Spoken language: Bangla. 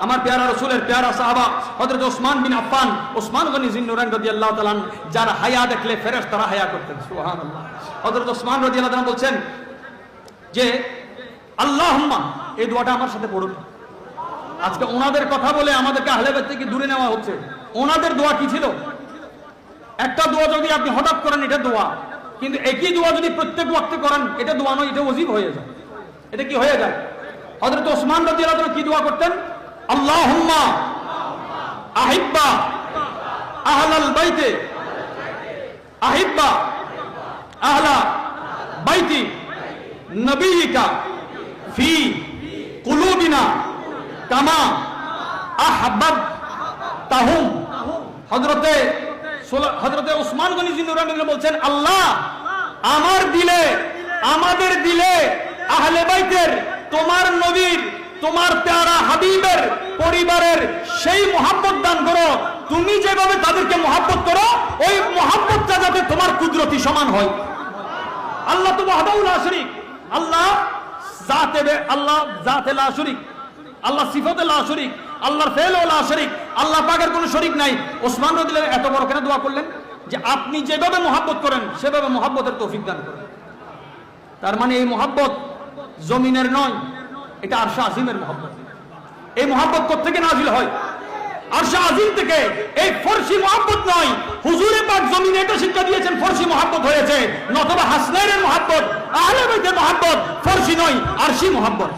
আমার প্যারা রাসূলের প্যারা সাহাবা হযরত ওসমান বিন আফফান, ওসমান গনি জিন্নুরান রাদিয়াল্লাহু তাআলা, যার হায়া দেখলে ফেরেশতারা হায়া করতেন। সুবহানাল্লাহ। হযরত ওসমান রাদিয়াল্লাহু তাআলা বলছেন যে আল্লাহুম্মা, এই দোয়াটা আমার সাথে পড়ুন। আজকে ওনাদের কথা বলে আমাদেরকে আহলে বাইত থেকে দূরে নেওয়া হচ্ছে। ওনাদের দোয়া কি ছিল? একটা দোয়া যদি আপনি হঠাৎ করেন এটা দোয়া, কিন্তু একই দোয়া যদি প্রত্যেক ওয়াক্তে করেন এটা দোয়া নয়, এটা ওয়াজিব হয়ে যায়। এটা কি হয়ে যায়? হযরত ওসমান রাদিয়াল্লাহু তাআলা কি দোয়া করতেন? আল্লাহুম্মা আহিব্বা আহলাল বাইতে আহিব্বা আহলা বাইতি নবিয়িকা ফি কুলুবিনা কামা আহবাবতাহুম। হযরতে ওসমান গনি জিন্নুরান বলছেন, আল্লাহ আমাদের দিলে আহলে বাইতের, তোমার নবীর, তোমার প্যারা হাবিবের পরিবারের সেই মোহাব্বত দান করো। তুমি যেভাবে তাদেরকে মোহাব্বত করো ওই মোহাব্বতটা যাতে তোমার কুদরতি সমান হয়। আল্লাহ তো ওয়াহদাহু লা শারীক, আল্লাহ জাতে লা শারীক, আল্লাহ সিফাতে লা শারীক, আল্লাহর ফেলে লা শারীক, আল্লাহ পাকের কোনো শরীক নাই। ওসমান রাদিয়াল্লাহু এত বড় কেন দোয়া করলেন? যে আপনি যেভাবে মোহাব্বত করেন সেভাবে মোহাব্বতের তৌফিক দান করেন। তার মানে এই মোহাব্বত জমিনের নয়, এটা আরশে আজিমের মোহাব্বত। এই মোহাব্বত কোত্থেকে নাজিল হয়? আরশে আজিম থেকে। এই ফরসি মোহাব্বত নয়। হুজুরে পাক জমিনে এটা শিক্ষা দিয়েছেন ফরসি মোহাব্বত হয়েছে, নতুবা হাসনাইনের মোহাব্বত, আহলে বাইতের মোহাব্বত ফরসি নয়, আরশি মোহাব্বত।